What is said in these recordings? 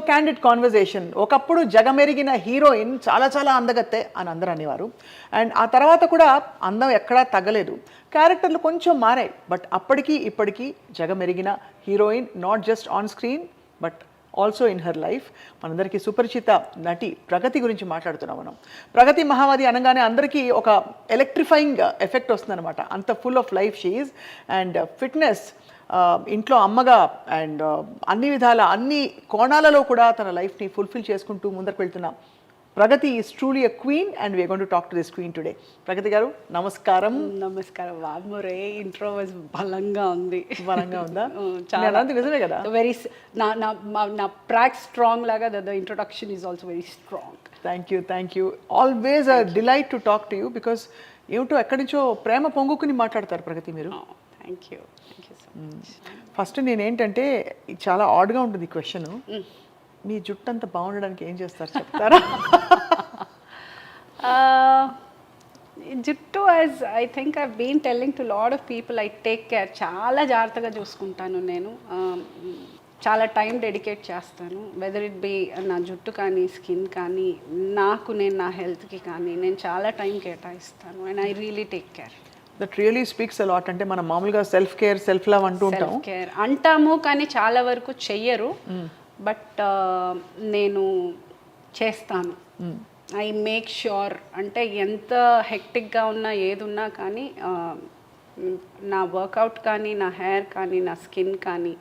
Candid conversation. ఒకప్పుడు జగమెరిగిన heroine చాలా చాలా అందగత్తే అని అందరూ అనేవారు. అండ్ ఆ తర్వాత కూడా అందం ఎక్కడా తగ్గలేదు, క్యారెక్టర్లు కొంచెం మారాయి. బట్ అప్పటికి ఇప్పటికీ జగమెరిగిన heroine, not just on screen but also in her life. మనందరికీ సుపరిచిత నటి ప్రగతి గురించి మాట్లాడుతున్నాం మనం. ప్రగతి మహావతి అనగానే అందరికీ ఒక ఎలక్ట్రిఫైయింగ్ ఎఫెక్ట్ వస్తుందన్నమాట. అంత full of life she is. And fitness, ఇంట్లో అమ్మగా అండ్ అన్ని విధాల అన్ని కోణాలలో కూడా తన లైఫ్ని ఫుల్ఫిల్ చేసుకుంటూ ముందరకు వెళ్తున్న Pragathi is truly a queen and we are going to talk to this queen today. Pragathi garu నమస్కారం. నమస్కారం. వామ్మరే ఇంట్రో వాజ్ బలంగా ఉంది. బలంగా ఉందా? చాలా నిజమే కదా. వెరీ నా ప్రాక్ స్ట్రాంగ్ లాగా the introduction is also very strong. Thank you. Always a delight to talk to you because ఏమిటో ఎక్కడి నుంచో ప్రేమ పొంగుకుని మాట్లాడతారు ప్రగతి మీరు. Thank you so much. First నేనేంటంటే చాలా ఆడ్గా ఉంటుంది ఈ క్వశ్చన్. మీ జుట్టు అంతా బాగుండడానికి ఏం చేస్తారు చెప్తారా? జుట్టు as I think I been telling to lot of people, I take care. చాలా జాగ్రత్తగా చూసుకుంటాను నేను. చాలా టైం డెడికేట్ చేస్తాను. వెదర్ ఇట్ బీ నా జుట్టు కానీ స్కిన్ కానీ, నేను నా హెల్త్కి కానీ నేను చాలా టైం కేటాయిస్తాను. And I really take care. That really speaks a lot. అంటే మనం మామూలుగా సెల్ఫ్ కేర్, సెల్ఫ్ లవ్ అంటూ ఉంటాం. సెల్ఫ్ కేర్ అంటాము కానీ చాలా వరకు చెయ్యరు. బట్ నేను చేస్తాను. I make sure. అంటే ఎంత హెక్టిక్గా ఉన్నా ఏది ఉన్నా కానీ నా వర్కౌట్ కానీ, నా హెయిర్ కానీ, నా స్కిన్ కానీ,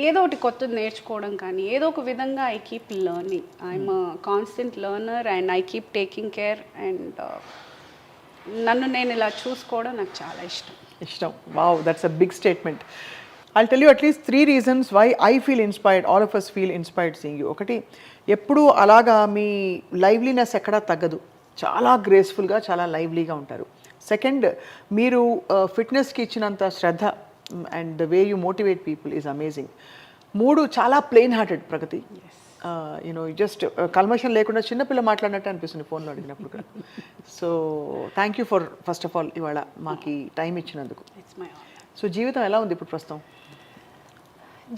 ఏదో ఒకటి కొత్తది నేర్చుకోవడం కానీ, ఏదో ఒక విధంగా I keep learning. I'm constant learner and I keep taking care. And నన్ను నేను ఇలా చూసుకోవడం నాకు చాలా ఇష్టం. Wow, that's a big statement. I'll tell you at least 3 reasons why I feel inspired, all of us feel inspired seeing you. ఒకటి, ఎప్పుడు అలాగా మీ లైవ్లీనెస్ ఎక్కడా తగ్గదు. చాలా గ్రేస్ఫుల్గా, చాలా లైవ్లీగా ఉంటారు. సెకండ్, మీరు ఫిట్నెస్కి ఇచ్చినంత శ్రద్ధ and the way you motivate people is amazing. 3, చాలా plain hearted Pragathi. You know just కల్మషం లేకుండా చిన్నపిల్ల మాట్లాడినట్టు అనిపిస్తుంది ఫోన్లో అడిగినప్పుడు కూడా. So thank you for first of all ఇవాళ మాకు టైం ఇచ్చినందుకు. సో జీవితం ఎలా ఉంది ఇప్పుడు ప్రస్తుతం?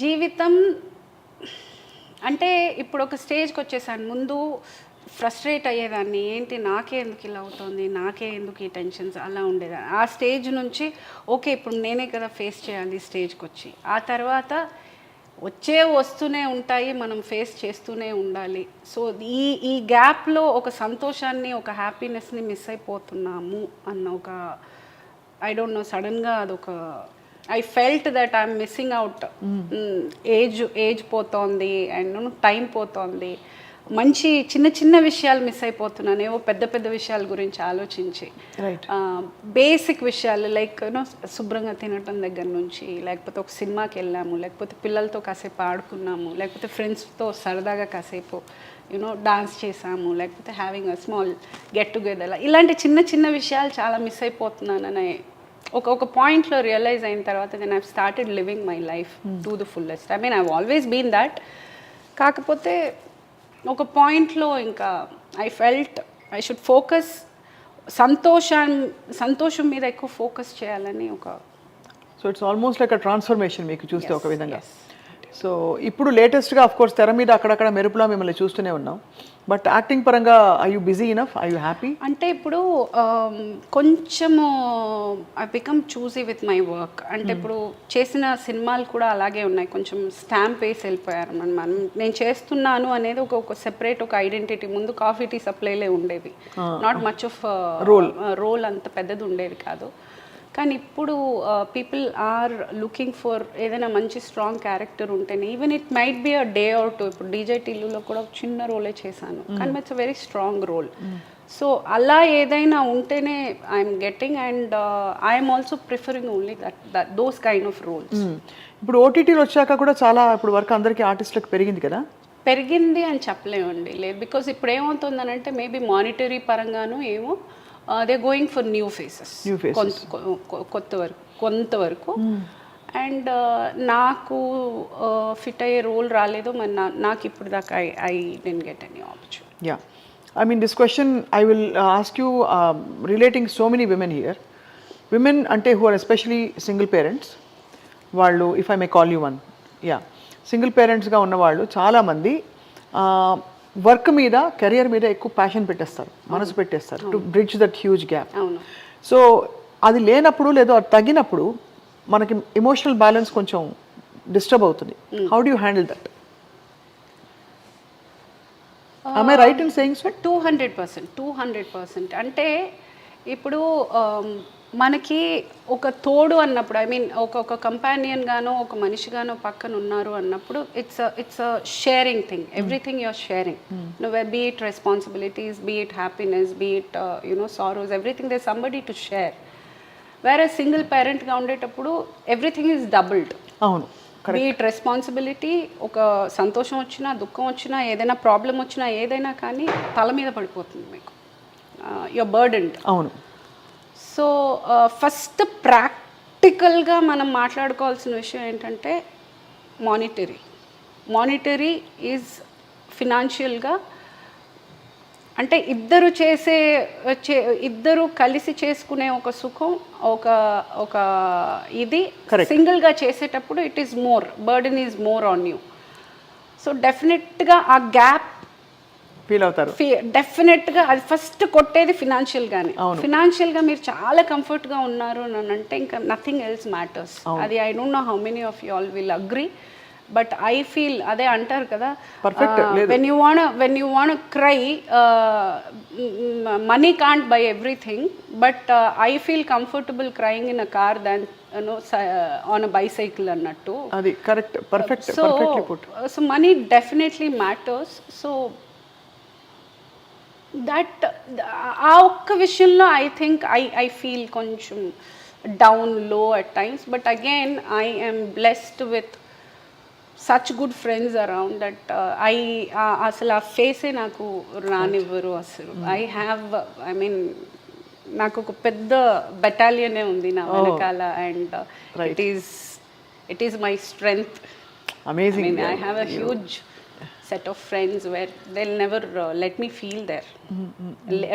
జీవితం అంటే ఇప్పుడు ఒక స్టేజ్కి వచ్చేసాను. ముందు ఫ్రస్ట్రేట్ అయ్యేదాన్ని, ఏంటి నాకే ఎందుకు ఇలా అవుతుంది, నాకే ఎందుకు ఈ టెన్షన్స్, అలా ఉండేదాన్ని. ఆ స్టేజ్ నుంచి ఓకే ఇప్పుడు నేనే కదా ఫేస్ చేయాలి స్టేజ్కి వచ్చి. ఆ తర్వాత వస్తూనే ఉంటాయి, మనం ఫేస్ చేస్తూనే ఉండాలి. సో ఈ గ్యాప్లో ఒక సంతోషాన్ని, ఒక హ్యాపీనెస్ని మిస్ అయిపోతున్నాము అన్న ఒక, ఐ డోంట్ నో, సడన్గా అదొక I felt that I'm missing out. Age పోతోంది అండ్ టైం పోతోంది. మంచి చిన్న విషయాలు మిస్ అయిపోతున్నాను. ఏవో పెద్ద విషయాల గురించి ఆలోచించి, బేసిక్ విషయాలు లైక్ శుభ్రంగా తినటం దగ్గర నుంచి, లేకపోతే ఒక సినిమాకి వెళ్ళాము, లేకపోతే పిల్లలతో కాసేపు ఆడుకున్నాము, లేకపోతే ఫ్రెండ్స్తో సరదాగా కాసేపు డాన్స్ చేసాము, లేకపోతే having a small get together. ఇలాంటి చిన్న విషయాలు చాలా మిస్ అయిపోతున్నానని ఒక పాయింట్లో రియలైజ్ అయిన తర్వాత then I've started living my life to the fullest. I mean I've always been that. కాకపోతే ఒక పాయింట్లో ఇంకా I felt I should focus, సంతోషం మీద ఎక్కువ ఫోకస్ చేయాలని ఒక. So it's almost like a transformation మీకు చూస్తే ఒక విధంగా. సో ఇప్పుడు లేటెస్ట్గా ఆఫ్ కోర్స్ తెర మీద అక్కడక్కడ మెరుపులా మిమ్మల్ని చూస్తూనే ఉన్నాం. బట్ యాక్టింగ్ పరంగా I you busy enough, I you happy? అంటే ఇప్పుడు కొంచెము I become choosy with my work. అంటే ఇప్పుడు చేసిన సినిమాలు కూడా అలాగే ఉన్నాయి, కొంచెం స్టాంప్ వేసి వెళ్ళిపోయారు. మనం నేను చేస్తున్నాను అనేది ఒక సెపరేట్ ఒక ఐడెంటిటీ. ముందు కాఫీ టీ సప్లైలే ఉండేవి, నాట్ మచ్ ఆఫ్ రోల్ అంత పెద్దది ఉండేది కాదు. కానీ ఇప్పుడు పీపుల్ ఆర్ లుకింగ్ ఫర్ ఏదైనా మంచి స్ట్రాంగ్ క్యారెక్టర్ ఉంటేనే, even it might be a day or two. ఇప్పుడు డీజే టిల్లులో కూడా ఒక చిన్న రోలే చేశాను, కానీ it's a very strong role. So అలా ఏదైనా ఉంటేనే I'm getting. And I'm also preferring only those kind of roles. ఇప్పుడు ఓటీటీలు వచ్చాక కూడా చాలా ఇప్పుడు వర్క్ అందరికీ ఆర్టిస్టులకు పెరిగింది కదా? పెరిగింది అని చెప్పలేమండి, లేదు. బికాస్ ఇప్పుడు ఏమవుతుందనంటే మేబీ మానిటరీ పరంగాను ఏమో they going for new faces కొంతవరకు. అండ్ నాకు ఫిట్ అయ్యే రోల్ రాలేదు, మరి నాకు ఇప్పుడు దాకా I didn't get any opportunity. Yeah, I mean this question I will ask you relating so many women here. Women ante who are especially single parents, vallu, if I may call you one, yeah, single పేరెంట్స్గా ఉన్నవాళ్ళు చాలామంది work మీద career మీద ఎక్కువ passion పెట్టేస్తారు, మనసు పెట్టేస్తారు to bridge that huge gap. అవును. సో అది లేనప్పుడు లేదో అది తగ్గినప్పుడు మనకి ఎమోషనల్ బ్యాలెన్స్ కొంచెం డిస్టర్బ్ అవుతుంది. How do you handle that? Am I right in saying so? 200%. అంటే ఇప్పుడు మనకి ఒక తోడు అన్నప్పుడు, ఐ మీన్ ఒక కంపానియన్ గానో ఒక మనిషిగానో పక్కన ఉన్నారు అన్నప్పుడు it's sharing thing. Everything you're sharing. Be it responsibilities, be it happiness, be it sorrows, everything they somebody to share. వేరే సింగిల్ పేరెంట్గా ఉండేటప్పుడు ఎవ్రీథింగ్ ఈజ్ డబుల్డ్. అవును. బీ ఇట్ రెస్పాన్సిబిలిటీ, ఒక సంతోషం వచ్చినా దుఃఖం వచ్చినా ఏదైనా ప్రాబ్లం వచ్చినా ఏదైనా కానీ తల మీద పడిపోతుంది మీకు, యువర్ బర్డెన్డ్. అవును. సో ఫస్ట్ ప్రాక్టికల్గా మనం మాట్లాడుకోవాల్సిన విషయం ఏంటంటే మానిటరీ ఈజ్ ఫినాన్షియల్గా, అంటే ఇద్దరు కలిసి చేసుకునే ఒక సుఖం, ఒక ఇది సింగిల్గా చేసేటప్పుడు it is more burden is more on you. So డెఫినెట్గా ఆ గ్యాప్ ఫీల్ అవుతారు. డెఫినెట్గా అది ఫస్ట్ కొట్టేది ఫినాన్షియల్గానే. ఫినాన్షియల్గా మీరు చాలా కంఫర్ట్గా ఉన్నారు అని అంటే ఇంకా నథింగ్ ఎల్స్ మ్యాటర్స్. అది I don't know how many of you all will agree, but I feel అదే అంటారు కదా, when you want cry money can't by everything, but I feel comfortable crying in a car than on a bicycle అన్నట్టు. అది correct, perfect. So money definitely matters. So that ఆ ఒక్క విషయంలో I think I feel కొంచెం down లో at times, but again I am blessed with such good friends around that అసలు ఆ ఫేసే నాకు రానివ్వరు అసలు. ఐ మీన్ నాకు ఒక పెద్ద బెటాలియనే ఉంది నా వెనకాల, and it is my strength. Amazing. I have a huge set of friends where they'll never let me feel there.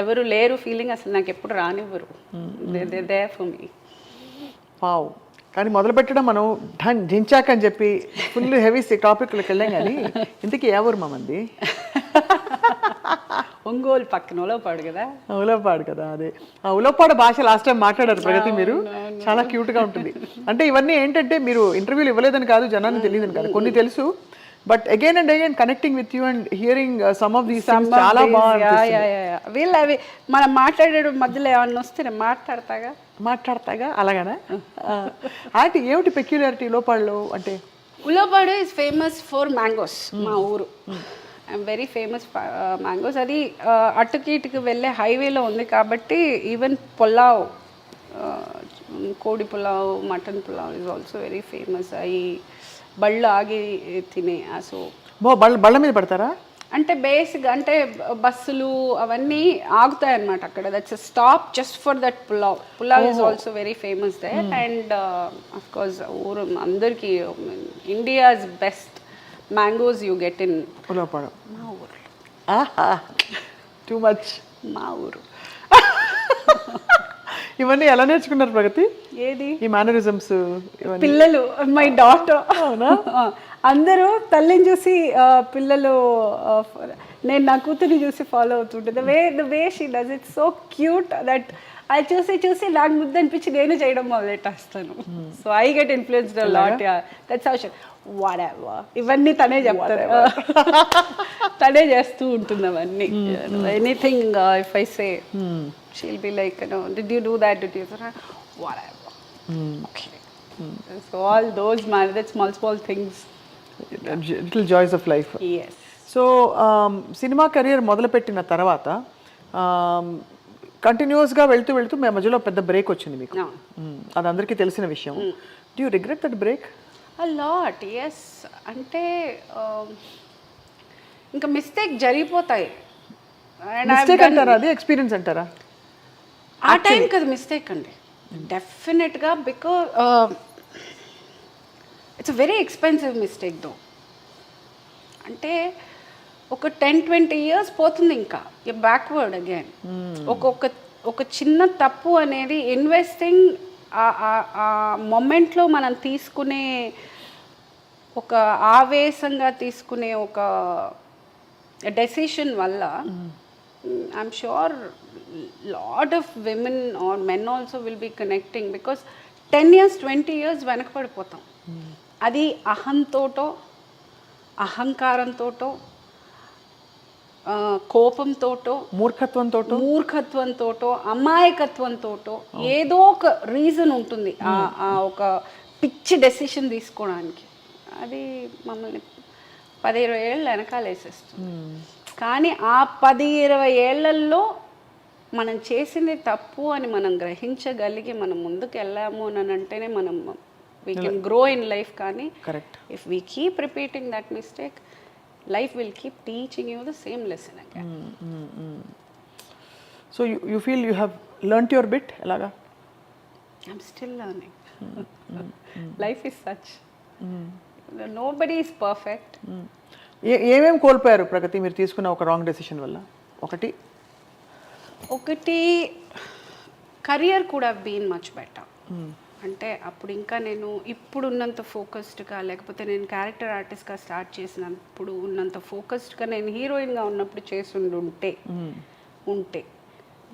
ఎవరు లేరు ఫీలింగ్ అసలు నాకు ఎప్పుడు రానివ్వరు. they're there for me. Wow. కానీ మొదలు పెట్టడం మనం జించాక అని చెప్పి ఫుల్ హెవీ టాపిక్లోకి వెళ్ళాం. కానీ ఇంతకీ ఏ ఊరు మంది? ఒంగోలు పక్కన ఉలవపాడు కదా. ఉలవపాడు కదా. అదే ఆ ఉలవపాడు భాష లాస్ట్ టైం మాట్లాడారు ప్రగతి మీరు, చాలా క్యూట్గా ఉంటుంది. అంటే ఇవన్నీ ఏంటంటే మీరు ఇంటర్వ్యూలు ఇవ్వలేదని కాదు, జనాన్ని తెలియదని కాదు, కొన్ని తెలుసు, but again and again connecting with you and hearing some of these things చాలా బాగుంది. వీళ్ళు అవి మనం మాట్లాడే మధ్యలో ఏమన్నా వస్తే నేను మాట్లాడతాగా అలాగనా? అంటే ఏమిటి పెక్యులారిటీ ఉలవపాడులో? అంటే Ulavapadu is famous for mangoes. మా ఊరు ఐఎమ్ వెరీ ఫేమస్ మ్యాంగోస్. అది అటుకి ఇటుకి వెళ్ళే హైవేలో ఉంది కాబట్టి ఈవెన్ పులావ్, కోడి pulao, mutton pulao is also very famous. అవి బళ్ళు ఆగి తినే. సో బళ్ళ మీద పడతారా? అంటే బేసిక్ అంటే బస్సులు అవన్నీ ఆగుతాయి అన్నమాట అక్కడ. That's a stop just for that pulao is also very famous they. And of course ఊరు అందరికీ India's best mangoes you get in Ulavapadu. మా ఊరు. Too much. మా ఊరు. ఇవన్నీ ఎలా నేర్చుకున్నారు ప్రగతి? ఏది ఈ మేనరిజమ్స్? పిల్లలు, మై డాటర్. అవునా? అందరూ తల్లిని చూసి పిల్లలు, నేను నా కూతురిని చూసి ఫాలో అవుతుంటే the way she does it so cute that అది చూసి నాకు ముద్దు అనిపించి నేను చేయడం మొదలెట్టేస్తాను. So I get influenced a lot. That's how she whatever. ఇవన్నీ తనే చెప్తారు, తనే చేస్తూ ఉంటుంది అవన్నీ. Anything if I say she'll be like, did you do that, did you whatever. Okay. So all those that small things, little joys of life. yes. So cinema career మొదలుపెట్టిన తర్వాత కంటిన్యూస్గా వెళ్తూ మీ మధ్యలో పెద్ద బ్రేక్ వచ్చింది మీకు. అది అందరికీ తెలిసిన విషయం. Do you regret that break? a lot, yes. అంటే ఇంకా మిస్టేక్ జరిగిపోతాయి. మిస్టేక్ అంటారా, అది ఎక్స్పీరియన్స్ అంటారా? ఆ టైం కదా మిస్టేక్ అండి, డెఫినెట్గా. Because it's a very expensive mistake though. అంటే ఒక 10-20 years పోతుంది ఇంకా బ్యాక్వర్డ్ అగైన్. ఒక చిన్న తప్పు అనేది ఇన్వెస్టింగ్ ఆ మొమెంట్లో మనం తీసుకునే ఒక ఆవేశంగా తీసుకునే ఒక డెసిషన్ వల్ల I'm sure lot of women or men also will be connecting because 10 years 20 years వెనకపడిపోతాం. అది అహంతోటో అహంకారంతోటో కోపంతోటో మూర్ఖత్వంతోటో అమాయకత్వంతోటో ఏదో ఒక రీజన్ ఉంటుంది ఆ ఒక పిచ్చి డెసిషన్ తీసుకోవడానికి. అది మమ్మల్ని 10-20 ఏళ్ళు వెనకాలేసేస్తుంది. కానీ ఆ 10-20 ఏళ్లలో మనం చేసింది తప్పు అని మనం గ్రహించగలిగి మనం ముందుకు వెళ్ళాము అని అంటేనే మనం we can grow in life. కానీ if we keep repeating that mistake, life will keep teaching you the same lesson again. So you feel you have learnt your bit elaga? I'm still learning. Life is such. Nobody is perfect. ఏమేం కోల్పోయారు ప్రగతి మీరు తీసుకున్న ఒక wrong decision వల్ల? ఒకటి career could have been much better. అంటే అప్పుడు ఇంకా నేను ఇప్పుడు ఉన్నంత ఫోకస్డ్గా, లేకపోతే నేను క్యారెక్టర్ ఆర్టిస్ట్గా స్టార్ట్ చేసినప్పుడు ఉన్నంత ఫోకస్డ్గా నేను హీరోయిన్గా ఉన్నప్పుడు చేసి ఉంటే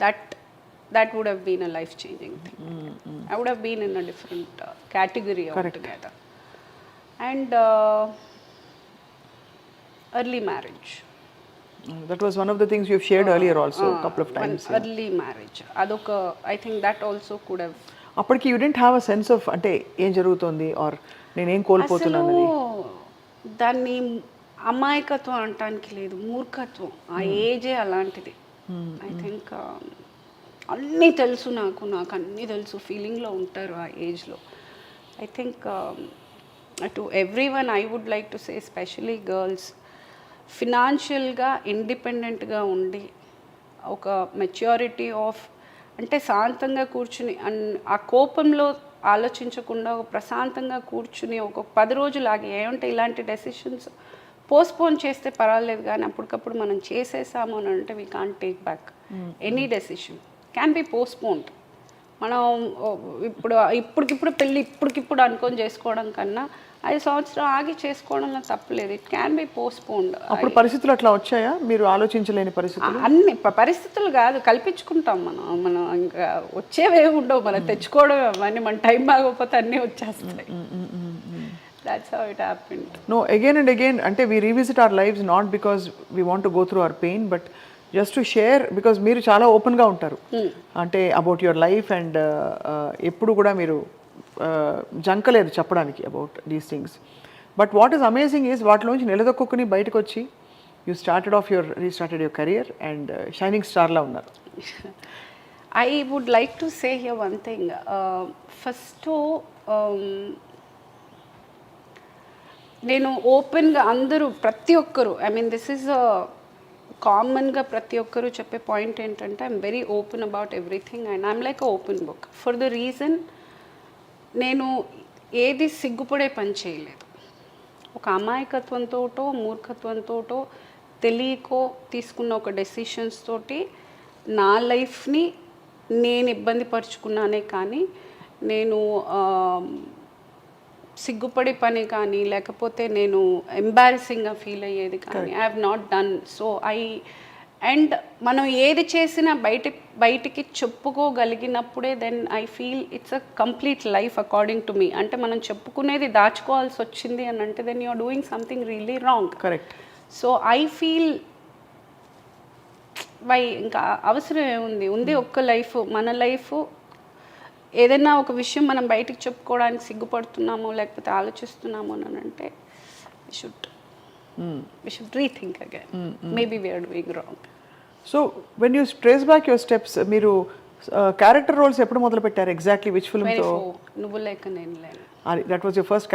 that would have been a life changing thing. I would have been in a different category altogether. And early marriage. That was one of the things you've shared earlier also, a couple of times. Early marriage. అదొక I think that also could have. అప్పటికి you didn't have a sense of అంటే ఏం జరుగుతుంది are నేనేం కోల్పోతున్నాను. దాన్ని అమాయకత్వం అనటానికి లేదు, మూర్ఖత్వం. ఆ ఏజే అలాంటిది. ఐ థింక్ అన్నీ తెలుసు, నాకు అన్నీ తెలుసు ఫీలింగ్లో ఉంటారు ఆ ఏజ్లో. I think to every one I would like to say, especially girls, ఫినాన్షియల్గా ఇండిపెండెంట్గా ఉండి ఒక మెచ్యూరిటీ ఆఫ్ అంటే శాంతంగా కూర్చుని ఆ కోపంలో ఆలోచించకుండా ఒక ప్రశాంతంగా కూర్చుని ఒక 10 రోజులు ఆగి ఏమంటే ఇలాంటి డెసిషన్స్ పోస్ట్పోన్ చేస్తే పర్వాలేదు, కానీ అప్పటికప్పుడు మనం చేసేసాము అని అంటే we can't take back any decision. Can be postponed. మనం ఇప్పటికిప్పుడు పెళ్ళి ఇప్పటికిప్పుడు అనుకొని చేసుకోవడం కన్నా 5 సంవత్సరాలు ఆగి చేసుకోవడంలో తప్పలేదు. It can be postponed. అప్పుడు పరిస్థితులు అట్లా వచ్చాయా? మీరు ఆలోచించలేని పరిస్థితులు? అన్ని పరిస్థితులు కాదు, కల్పించుకుంటాం మనం. ఇంకా వచ్చేవే ఉండవు, మనం తెచ్చుకోవడం అవన్నీ. మన టైం బాగోకపోతే అన్నీ వచ్చేస్తాయి. That's how it happened. No, again and again, ante we revisit our lives not because we want to go through our pain, but just to share, because మీరు చాలా ఓపెన్గా ఉంటారు అంటే అబౌట్ యువర్ లైఫ్. అండ్ ఎప్పుడు కూడా మీరు జంకలేదు చెప్పడానికి about these things. But what is amazing is వాటిలోంచి నిలదొక్కుని బయటకు వచ్చి you restarted your career and shining స్టార్లా ఉన్నారు. I would like to say here one thing. First, నేను ఓపెన్గా అందరూ ప్రతి ఒక్కరు, ఐ మీన్ దిస్ ఈజ్ కామన్గా ప్రతి ఒక్కరు చెప్పే పాయింట్ ఏంటంటే I'm very open about everything and I'm like a open book. For the reason, నేను ఏది సిగ్గుపడే పని చేయలేదు. ఒక అమాయకత్వంతోటో మూర్ఖత్వంతోటో తెలియకో తీసుకున్న ఒక డెసిషన్స్ తోటి నా లైఫ్ని నేను ఇబ్బంది పరుచుకున్నానే కానీ నేను సిగ్గుపడే పని కానీ లేకపోతే నేను ఎంబారసింగ్గా ఫీల్ అయ్యేది కానీ I have not done. So and మనం ఏది చేసినా బయటికి చెప్పుకోగలిగినప్పుడే then I feel it's a complete life according to me. అంటే మనం చెప్పుకునేది దాచుకోవాల్సి వచ్చింది అని అంటే then you are doing something really wrong. Correct. So I feel ఇంకా అవసరం ఏముంది ఒక్క లైఫ్, మన లైఫ్. ఏదైనా ఒక విషయం మనం బయటికి చెప్పుకోవడానికి సిగ్గుపడుతున్నామో లేకపోతే ఆలోచిస్తున్నామో అని అంటే we should rethink again. Maybe we are doing wrong. So when you trace back your steps, మీరు క్యారెక్టర్ రోల్స్ ఎప్పుడు మొదలు పెట్టారు? Exactly which film? నువ్వు లేక నేను లేను. That was your first